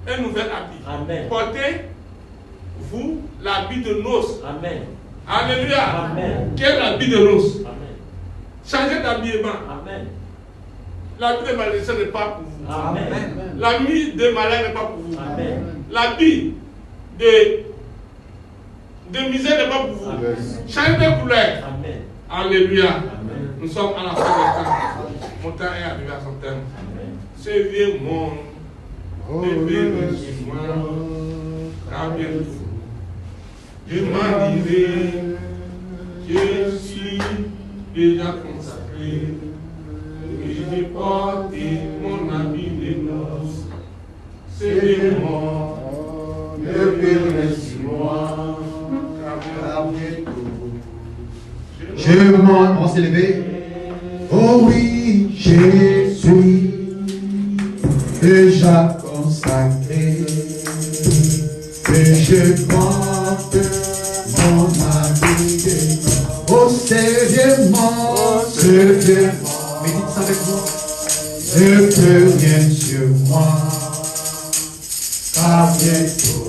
un nouvel habit. Amen. Portez-vous l'habit de noces. Amen. Alléluia. Amen. Quel habit de noces? Amen. Changez d'habillement. Amen. L'habit de malédiction n'est pas pour vous. Amen. L'habit de malheur n'est pas pour vous. Amen. L'habit de misère n'est pas pour vous. Amen. Changez de couleur. Amen. Alléluia. Amen. Nous sommes à la fin du temps. Mon temps est arrivé à son terme. Amen. Ce vieux monde, bébé, suis-moi, car bientôt, je m'en dirai, je suis déjà consacré, et j'ai porté mon habit de noces. Ce vieux monde, bébé, suis-moi, car bientôt, Je m'en... On va s'élever. Oh oui, je suis déjà consacré. Et je porte mon habit de noces. Oh sérieusement, sérieusement. Médite ça avec moi. Ne peux rien sur moi. Car bientôt,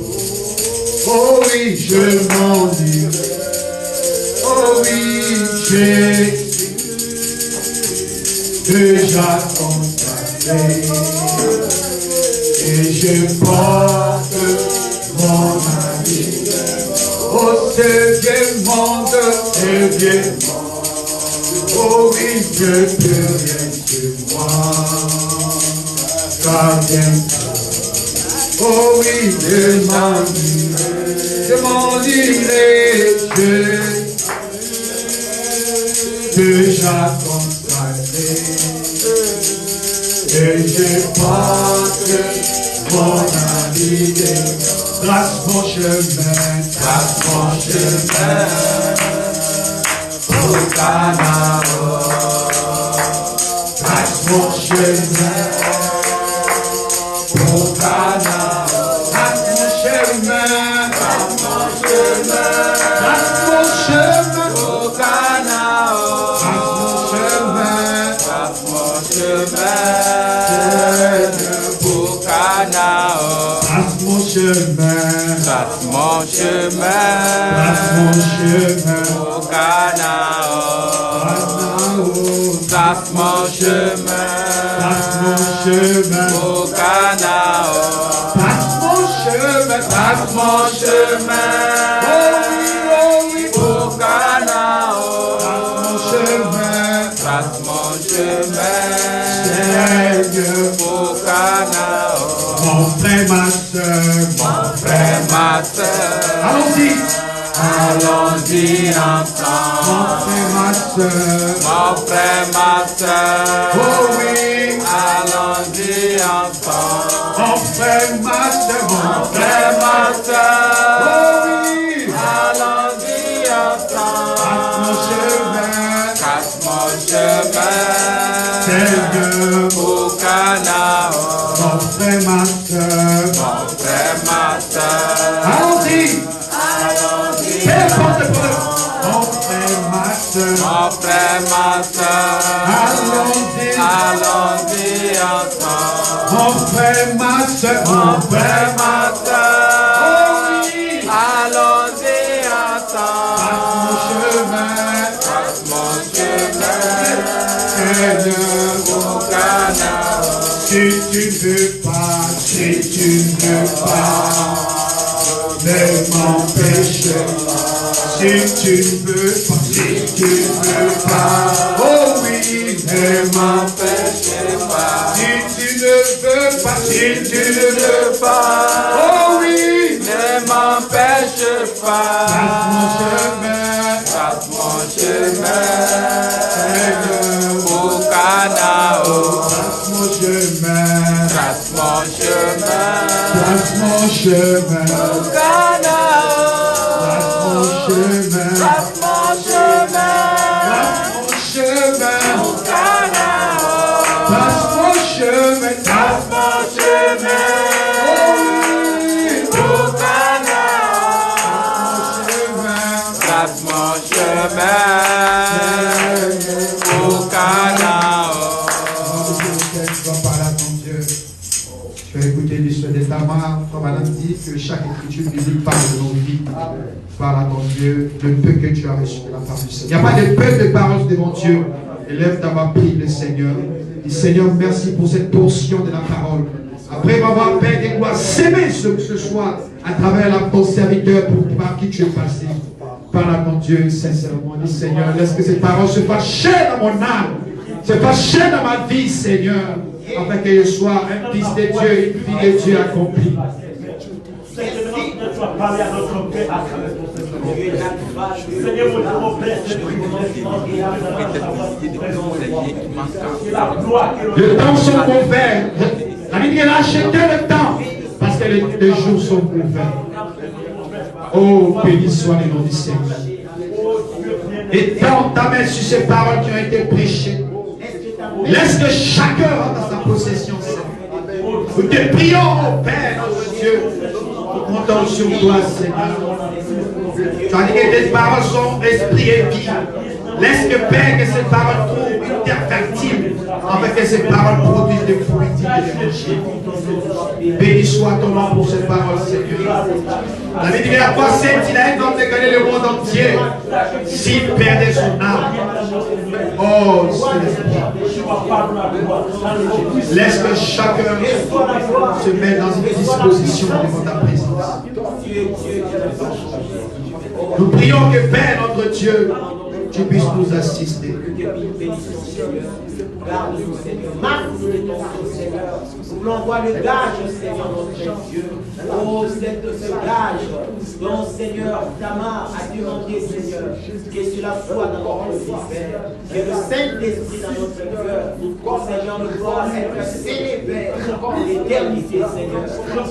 oh oui, je m'en dirai. Oh oui, j'ai déjà consacré et je porte mon habit. Oh, ce vieux monde, oh oui, je peux rien sur moi, car bientôt, oh oui, je m'en dirai, déjà consacré et je porte mon habit de noces. Trace mon chemin au Canaan. Trace mon chemin au Canaan. Trace mon chemin au Canaan. Trace mon chemin, Trace mon chemin au Canaan. Trace mon chemin au Canaan. Trace mon chemin au Canaan. Trace mon chemin au Canaan. Mon frère, ma soeur, allons-y, Allons-y ensemble. mon frère, ma soeur, Mon frère, ma soeur. oh oui, Allons-y ensemble. mon frère, ma soeur, Mon frère, ma soeur. oh oui, Allons-y ensemble. trace mon chemin, Seigneur, au Canaan. mon frère, ma soeur, Mon frère, ma soeur. allons-y, Allons-y porte mon frère, ma soeur, Mon frère, ma soeur. allons-y, Allons-y ensemble. mon frère, ma soeur, Mon frère, ma soeur. oh oui, Allons-y ensemble. trace mon chemin, Seigneur, au Canaan. si tu ne veux pas, ne m'empêche pas. Si tu ne veux pas, oh oui, ne m'empêche pas. Si tu ne veux pas, oh oui, Ne m'empêche pas. trace mon chemin, Trace mon chemin au Canaan. trace mon chemin, Trace mon chemin trace mon chemin, au Canaan. trace mon chemin, Trace mon Que chaque écriture biblique parle de nos vies. Parle à ton Dieu le peu que tu as reçu de la part du Seigneur. Il n'y a pas de peu de paroles devant Dieu. Élève ta voix, prie le Seigneur. Dis Seigneur, merci pour cette portion de la parole. Après m'avoir Père des gloires, s'aimer ce soir à travers ton serviteur par qui tu es passé. Parle à ton Dieu sincèrement. Dis Seigneur, laisse que cette parole se fasse chair dans mon âme, se fasse chair dans ma vie, Seigneur, afin que je sois un fils de Dieu, une fille de Dieu accomplie. Tu vas parler à notre Père à travers ton Seigneur. Seigneur, mon Père, le temps sont couverts. La Bible dit qu'elle a acheté le temps parce que les jours sont couverts. Oh, béni soit le nom du Seigneur. Et tends ta main sur ces paroles qui ont été prêchées. Laisse que chacun rentre dans sa possession. Nous te prions, oh Père, notre Dieu. Nous comptons sur toi, Seigneur. Tu as dit que tes paroles sont esprit et vie. Laisse que Père, que ces paroles trouvent une terre fertile, afin que ces paroles produisent des fruits et des rochers. Béni soit ton nom pour ces paroles, Seigneur. La Bible dit que la foi sainte, il a un homme de gagner le monde entier, s'il perdait son âme. Oh, Seigneur. Laisse que chacun se mette dans une disposition devant ta présence. Nous prions que Père, notre Dieu, tu puisses nous assister. Garde-nous, Seigneur. Marque-nous de ton feu, Seigneur. Nous l'envoie le gage, Seigneur, notre Dieu. Oh, c'est de ce gage dont, Seigneur, Tamar a demandé, Seigneur, que cela soit dans notre vie, Père. Que le Saint-Esprit dans notre cœur, Seigneur, nous voit être célébré de l'éternité, Seigneur.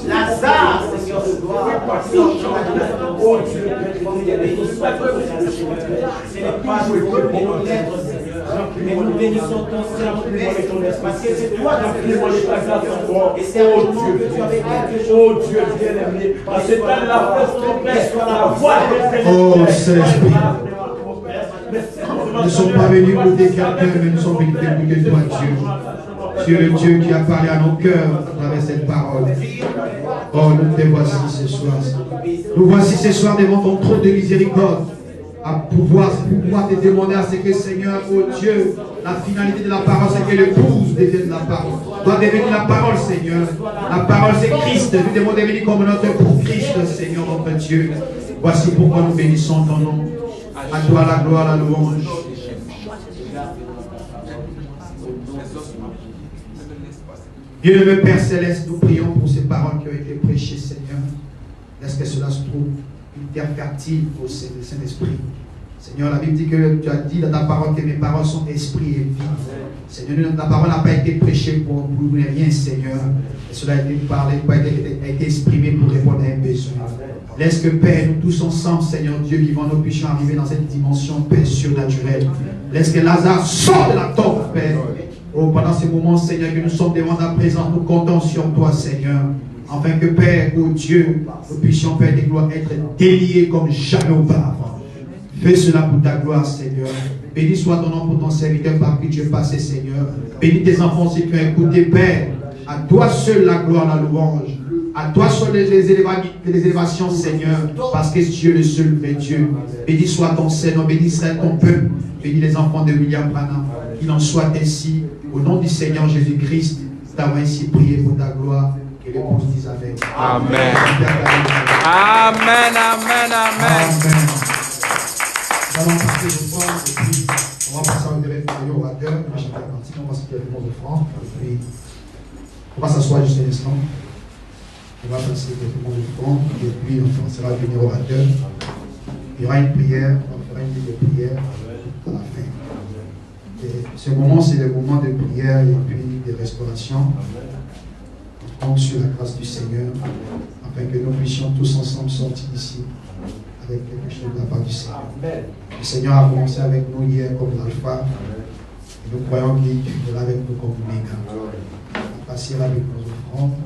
Lazare, Seigneur, de gloire, sortira de la tombe, oh Dieu, comme il est béni soit ton Seigneur. Ce n'est pas nous qui pouvons l'être, Seigneur, mais nous bénissons ton Seigneur, parce que c'est toi qui as fait et c'est un moment que tu avais quelque chose. Oh Dieu bien-aimé, c'est à la place complète, la voix de Oh Saint-Esprit, nous ne sommes pas venus pour quelqu'un, mais nous sommes venus écouter toi, Dieu. Tu es le Dieu qui a parlé à nos cœurs à travers cette parole. Oh, nous te voici ce soir. Nous voici ce soir devant ton trône de miséricorde, à pouvoir te demander à ce que, Seigneur, oh Dieu, la finalité de la parole, c'est que l'épouse devienne la parole. Doit devenir la parole, Seigneur. La parole, c'est Christ. Nous devons devenir comme notre pour Christ, Seigneur, notre Dieu. Voici pourquoi nous bénissons ton nom. À toi la gloire, la louange. Bien-aimé Père Céleste, nous prions pour ces paroles qui ont été prêchées, Seigneur. Laisse que cela se trouve une terre fertile au Saint-Esprit. Seigneur, la Bible dit que tu as dit dans ta parole que mes paroles sont esprit et vie. Seigneur, ta parole n'a pas été prêchée pour rien, Seigneur. Et cela a été parlé, a été exprimé pour répondre à un besoin. Laisse que, Père, nous tous ensemble, Seigneur Dieu vivant, nous puissions arriver dans cette dimension, Père, surnaturelle. Laisse que Lazare sorte de la tombe, Père. Oh, pendant ces moments, Seigneur, que nous sommes devant ta présence, nous comptons sur toi, Seigneur. Afin que, Père, oh Dieu, nous puissions, Père, des gloires, être déliés comme jamais auparavant. Fais cela pour ta gloire, Seigneur. Béni soit ton nom pour ton serviteur par qui tu es passé, Seigneur. Bénis tes enfants aussi qui ont écouté, Père. À toi seul la gloire, la louange. À toi seul les élévations, Seigneur. Parce que tu es le seul vrai Dieu. Béni soit ton Seigneur, béni soit ton peuple. Bénis les enfants de William Branham. Qu'il en soit ainsi. Au nom du Seigneur Jésus-Christ, nous avons ainsi prié pour ta gloire. Que l'épouse dise Amen. Amen. Amen, amen, amen. Nous allons passer le soir et puis on va passer au dernier orateur. On va chanter la partie, on va se faire le mot de franc. Et puis on va s'asseoir juste un instant. On va passer le mot de franc. Et puis on passera le dernier orateur. Il y aura une prière. On fera une petite prière à la fin. Et ce moment, c'est le moment de prière et puis de restauration. On compte sur la grâce du Seigneur afin que nous puissions tous ensemble sortir d'ici avec quelque chose de la part du Seigneur. Le Seigneur a commencé avec nous hier comme l'alpha. Et nous croyons qu'il est avec nous comme l'oméga. On va passer avec nos offrandes.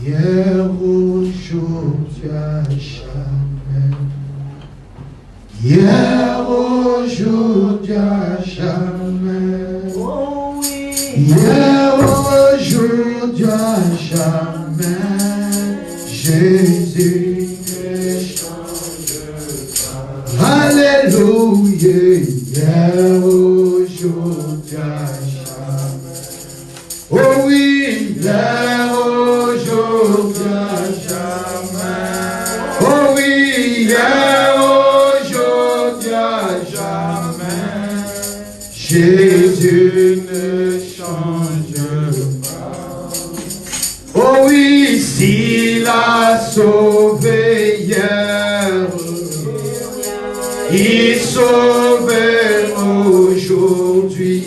Hier, aujourd'hui, à jamais. Hier, aujourd'hui, à jamais. Oh oui. Hier, aujourd'hui, à jamais. Jésus ne change pas. Alléluia. Hier, aujourd'hui, à jamais. Oh oui, hier, aujourd'hui, à jamais. Oh oui, hier, aujourd'hui, à jamais. Jésus ne change pas. Oh oui, s'il a sauvé hier, il sauve aujourd'hui.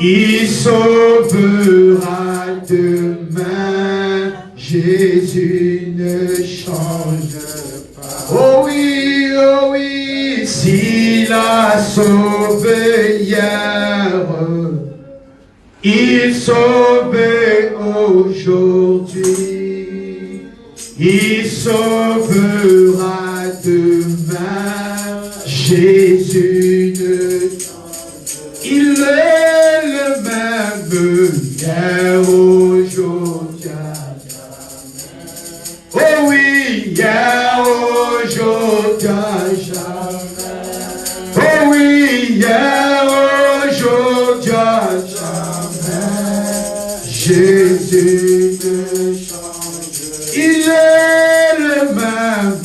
Il sauvera demain. Jésus ne change pas. Oh oui, s'il a sauvé hier, il sauve aujourd'hui. Il sauvera demain. Jésus ne change pas. Il est le même hier, aujourd'hui, à jamais. Oh oui, hier, aujourd'hui, à jamais. Oh oui, hier, aujourd'hui, à jamais. Jésus ne change. Il est le même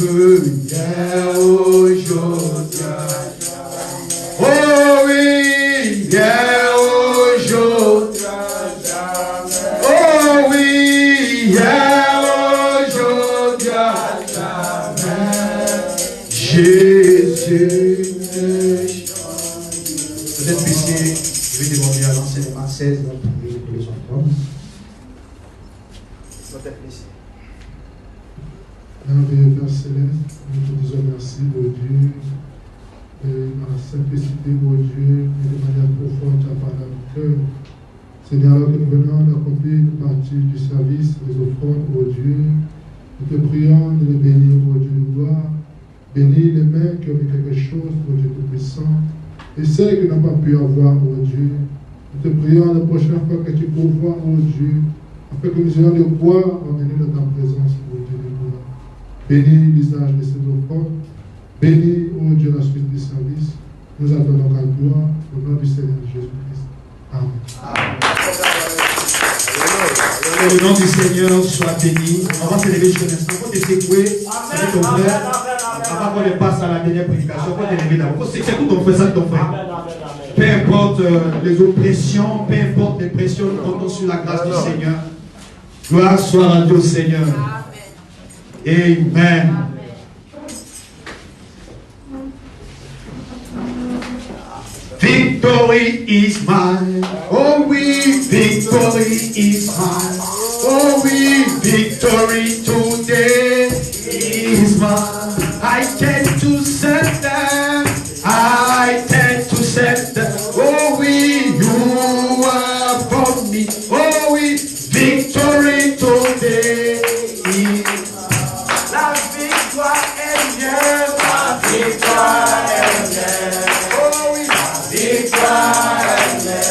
hier, aujourd'hui, à jamais. Oh oui, hier, aujourd'hui, à jamais. Oh oui, hier, aujourd'hui, à jamais. Jésus ne change. Peut-être puissiez, je vais demander à l'enseignement 16 pour les enfants. Merveilleux Père Céleste, nous te disons merci, mon Dieu, et dans la simplicité, mon Dieu, et de manière profonde, tu as parlé à nos cœurs. Seigneur, alors que nous venons d'accomplir une partie du service des offrandes, mon Dieu, nous te prions de les bénir, mon Dieu de gloire. Bénis les mains qui ont mis quelque chose, mon Dieu Tout-Puissant, et celles qui n'ont pas pu avoir, mon Dieu. Nous te prions la prochaine fois que tu pourvois, mon Dieu, afin que nous ayons de quoi en venir dans ta présence, mon Dieu de gloire. Bénis l'usage de ces offrandes. Bénis, ô Dieu, la suite du service. Nous attendons à toi, au nom du Seigneur Jésus-Christ. Amen. Que le nom du Seigneur soit béni. On va se lever jusqu'à l'instant. Il faut te secouer avec ton frère. Avant qu'on ne passe à la dernière prédication, il faut te lever d'abord. C'est tout ton frère, ça ton frère. Peu importe les oppressions, peu importe les pressions, nous comptons sur la grâce du Seigneur. Gloire soit rendue au Seigneur. Amen. Victory is mine. Oh oui, victory is mine. Oh oui, victory today is mine. I tend to set them. I tend to set them. Oh oui, you are for me. Oh oui, victory today is La victoire est mieux, la victoire est mieux. Oh oui, la victoire est mieux.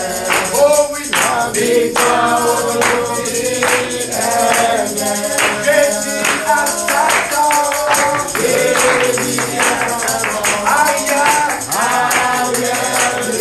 Oh oui, la victoire